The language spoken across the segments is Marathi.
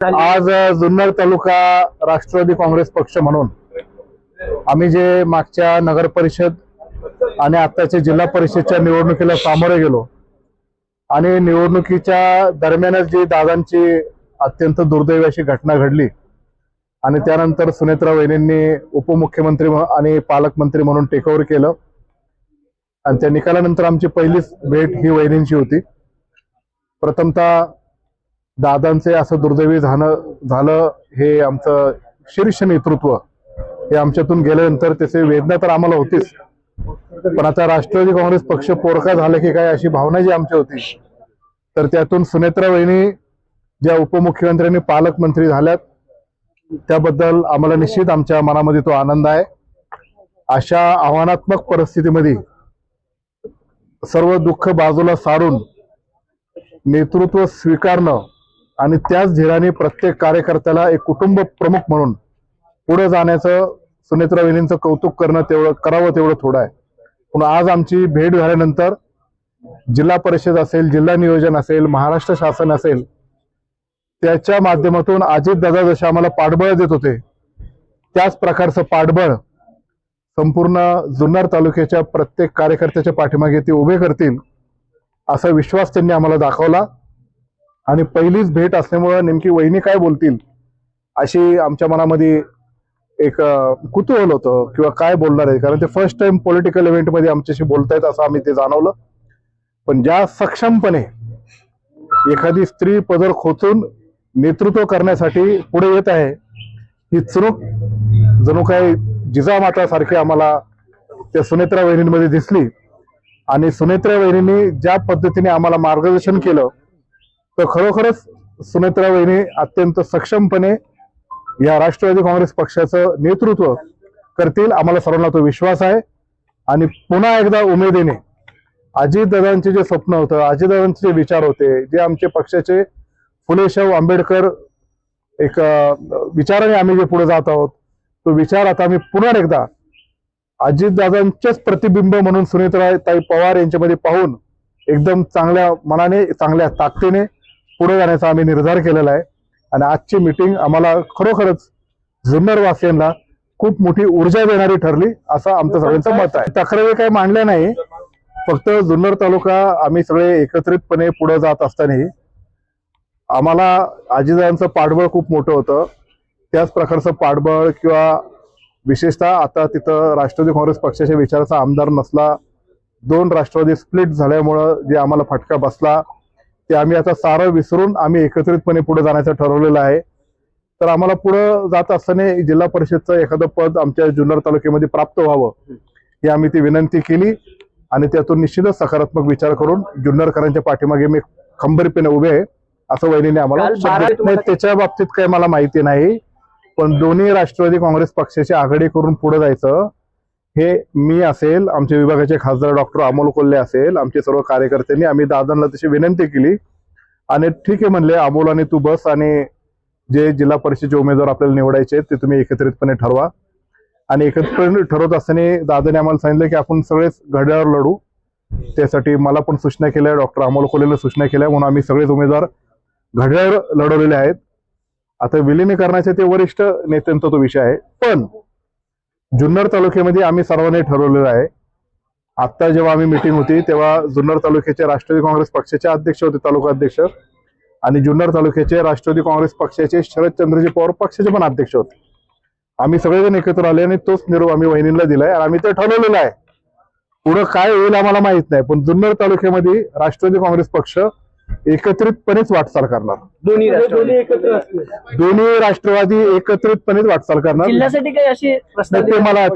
आज जुन्नर तालुका राष्ट्रवादी काँग्रेस पक्ष म्हणून आम्ही जे मागच्या नगर परिषद आणि आताच्या जिल्हा परिषदच्या निवडणुकीला सामोरे गेलो आणि निवडणुकीच्या दरम्यानच जी दादांची अत्यंत दुर्दैवी अशी घटना घडली आणि त्यानंतर सुनेत्रा वहिनींनी उपमुख्यमंत्री आणि पालकमंत्री म्हणून टेकओव्हर केलं आणि त्या निकालानंतर आमची पहिलीच भेट ही वहिनींची होती। प्रथमतः दादांचे असं दुर्दैवी झालं हे आमचं शीर्ष नेतृत्व हे आमच्यातून गेल्यानंतर त्याची वेदना तर आम्हाला होतीच, पण आता राष्ट्रवादी काँग्रेस पक्ष पोरका झालं की काय अशी भावना जी आमची होती, तर त्यातून सुनेत्रा वहिनी ज्या उपमुख्यमंत्र्यांनी पालकमंत्री झाल्यात त्याबद्दल आम्हाला निश्चित आमच्या मनामध्ये तो आनंद आहे। अशा आव्हानात्मक परिस्थितीमध्ये सर्व दुःख बाजूला सारून नेतृत्व स्वीकारणं आणि त्याच धीराने प्रत्येक कार्यकर्त्याला एक कुटुंब प्रमुख म्हणून पुढे जाण्याचं सुनेत्रा वहिनींचं कौतुक करणं करावं तेवढं थोडं आहे। पण आज आमची भेट झाल्यानंतर जिल्हा परिषद असेल, जिल्हा नियोजन असेल, महाराष्ट्र शासन असेल, त्याच्या माध्यमातून अजितदादा जसे आम्हाला पाठबळ देत होते त्याच प्रकारचं पाठबळ संपूर्ण जुन्नर तालुक्याच्या प्रत्येक कार्यकर्त्याच्या पाठीमागे ते उभे करतील असा विश्वास त्यांनी आम्हाला दाखवला। आणि पहिलीच भेट असल्यामुळे नेमकी वहिनी काय बोलतील अशी आमच्या मनामध्ये एक कुतूहल होतं किंवा काय बोलणार आहे, कारण ते फर्स्ट टाइम पॉलिटिकल इव्हेंट मध्ये आमच्याशी बोलतायत असं आम्ही ते जाणवलं। पण ज्या सक्षमपणे एखादी स्त्री पदर खोचून नेतृत्व करण्यासाठी पुढे येत आहे ही चुणूक जणू काय जिजामाता सारखी आम्हाला त्या सुनेत्रा वहिनींमध्ये दिसली। आणि सुनेत्रा वहिनींनी ज्या पद्धतीने आम्हाला मार्गदर्शन केलं तर खरोखरच सुनेत्रा वहिनी अत्यंत सक्षमपणे या राष्ट्रवादी काँग्रेस पक्षाचं नेतृत्व करतील, आम्हाला सर्वांना तो विश्वास आहे। आणि पुन्हा एकदा उमेदीने अजितदादांचे जे स्वप्न होतं, अजितदादांचे जे विचार होते, जे आमचे पक्षाचे फुले शाहू आंबेडकर एक विचाराने आम्ही जे पुढे जात आहोत तो विचार आता आम्ही पुन्हा एकदा अजितदादांचेच प्रतिबिंब म्हणून सुनेत्राताई पवार यांच्यामध्ये पाहून एकदम चांगल्या मनाने, चांगल्या ताकदीने पुढे जाण्याचा आम्ही निर्धार केलेला आहे। आणि आजची मीटिंग आम्हाला खरोखरच जुन्नर वासियांना खूप मोठी ऊर्जा देणारी ठरली असं आमचं सगळ्यांचं मत आहे। तक्रारी काही मांडल्या नाही, फक्त जुन्नर तालुका आम्ही सगळे एकत्रितपणे पुढे जात असताना आम्हाला अजितदादांचं पाठबळ खूप मोठं होतं, त्याच प्रकारचं पाठबळ किंवा विशेषतः आता तिथं राष्ट्रवादी काँग्रेस पक्षाच्या विचाराचा आमदार नसला, दोन राष्ट्रवादी स्प्लिट झाल्यामुळं जे आम्हाला फटका बसला ते आम्ही आता सारं विसरून आम्ही एकत्रितपणे पुढे जाण्याचं ठरवलेलं आहे। तर आम्हाला पुढे जात असताना जिल्हा परिषदचं एखादं पद आमच्या जुन्नर तालुक्यामध्ये प्राप्त व्हावं ही आम्ही ती विनंती केली आणि त्यातून निश्चितच सकारात्मक विचार करून जुन्नरकरांच्या पाठीमागे मी खंबीरपणे उभे आहे असं वहिनीने आम्हाला। त्याच्या बाबतीत काही मला माहिती नाही, पण दोन्ही राष्ट्रवादी काँग्रेस पक्षाची आघाडी करून पुढे जायचं हे मी असेल, आमचे विभागाचे खासदार डॉक्टर अमोल कोल्हे असेल, आमचे सर्व कार्यकर्त्यांनी आम्ही दादांना तशी विनंती केली आणि ठीक आहे म्हणले अमोल आणि तू बस आणि जे जिल्हा परिषदेचे उमेदवार आपल्याला निवडायचे ते तुम्ही एकत्रितपणे ठरवा। आणि एकत्रितपणे ठरवत असताना दादाने आम्हाला सांगितलं की आपण सगळेच घड्याळावर लढू, त्यासाठी मला पण सूचना केल्या, डॉक्टर अमोल कोल्हेला सूचना केल्या, म्हणून आम्ही सगळेच उमेदवार घड्याळावर लढवलेले आहेत। आता विलीनीकरणाचे ते वरिष्ठ नेत्यांचा तो विषय आहे, पण जुन्नर तालुक्यामध्ये आम्ही सर्वांनी ठरवलेलं आहे। आता जेव्हा आम्ही मीटिंग होती तेव्हा जुन्नर तालुक्याचे राष्ट्रवादी काँग्रेस पक्षाचे अध्यक्ष होते, तालुका अध्यक्ष, आणि जुन्नर तालुक्याचे राष्ट्रवादी काँग्रेस पक्षाचे शरदचंद्रजी पवार पक्षाचे पण अध्यक्ष होते। आम्ही सगळेजण एकत्र आले आणि तोच निरोप आम्ही वहिनींना दिलाय आणि आम्ही ते ठरवलेलं आहे। पुढे काय होईल आम्हाला माहित नाही, पण जुन्नर तालुक्यामध्ये राष्ट्रवादी काँग्रेस पक्ष एकत्रितपणेच वाटचाल करणार, दोन्ही राष्ट्रवादी एकत्रितपणेच वाटचाल करणार। जिल्ह्यासाठी काही अशी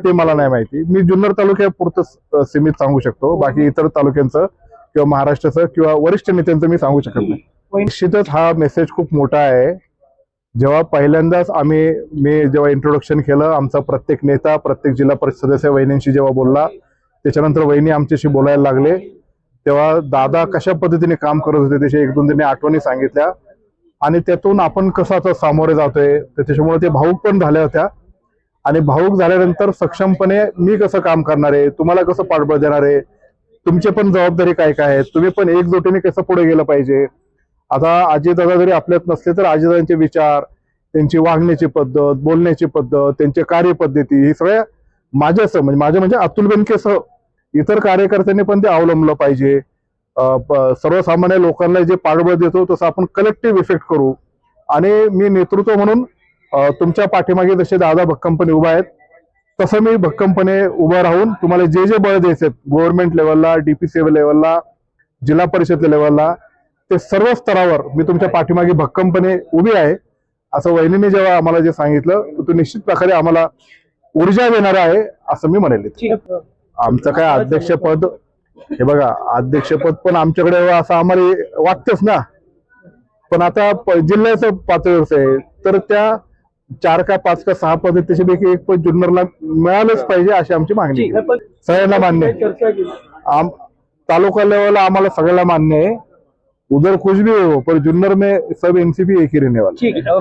ते मला नाही माहिती, मी जुन्नर तालुक्यापुरतं सीमित सांगू शकतो, बाकी इतर तालुक्यांचं किंवा महाराष्ट्राचं किंवा वरिष्ठ नेत्यांचं मी सांगू शकत नाही। निश्चितच हा मेसेज खूप मोठा आहे। जेव्हा पहिल्यांदाच मी जेव्हा इंट्रोडक्शन केलं, आमचा प्रत्येक नेता, प्रत्येक जिल्हा परिषद सदस्य वहिनींशी जेव्हा बोलला, त्याच्यानंतर वहिनी आमच्याशी बोलायला लागले, तेव्हा दादा कशा पद्धतीने काम करत होते त्याच्या एक दोन त्यांनी आठवणी सांगितल्या आणि त्यातून आपण कसं आता सामोरे जातोय त्याच्यामुळे ते भावूक पण झाल्या होत्या। आणि भावूक झाल्यानंतर सक्षमपणे मी कसं काम करणार आहे, तुम्हाला कसं पाठबळ देणार आहे, तुमची पण जबाबदारी काय काय आहे, तुम्ही पण एकजुटीने कसं पुढे गेलं पाहिजे आता अजितदादा जरी आपल्यात नसले तर अजितदादांचे विचार, त्यांची वागण्याची पद्धत, बोलण्याची पद्धत, त्यांची कार्यपद्धती, ही सगळ्या माझ्यासह म्हणजे अतुल बेनकेसह इतर कार्यकर्त्यांनी पण ते अवलंबलं पाहिजे. सर्वसामान्य लोकांना जे पाठबळ देतो तसं आपण कलेक्टिव्ह इफेक्ट करू. आणि मी नेतृत्व म्हणून तुमच्या पाठीमागे जसे दादा भक्कमपणे उभा आहेत तसं मी भक्कमपणे उभं राहून तुम्हाला जे जे बळ द्यायचे गव्हर्नमेंट लेवलला, DPC लेवलला, जिल्हा परिषद लेवलला, ते सर्व स्तरावर मी तुमच्या पाठीमागे भक्कमपणे उभी आहे. असं वहिनीने जेव्हा आम्हाला जे सांगितलं तो निश्चित प्रकारे आम्हाला ऊर्जा देणार आहे असं मी म्हणेल. आमचं काय अध्यक्षपद, हे बघा अध्यक्षपद पण आमच्याकडे असं आम्हाला वाटतंच ना, पण आता जिल्ह्याचं पातळीवरच आहे तर त्या 4 का 5 का 6 पद त्याच्यापैकी एक पद जुन्नरला मिळालंच पाहिजे अशी आमची मागणी आहे. सगळ्यांना मान्य आहे. तालुका लेवलला आम्हाला सगळ्याला मान्य है, उधर कुछ भी हो पर जुन्नर में सब NCP एक ही रहने वाला है.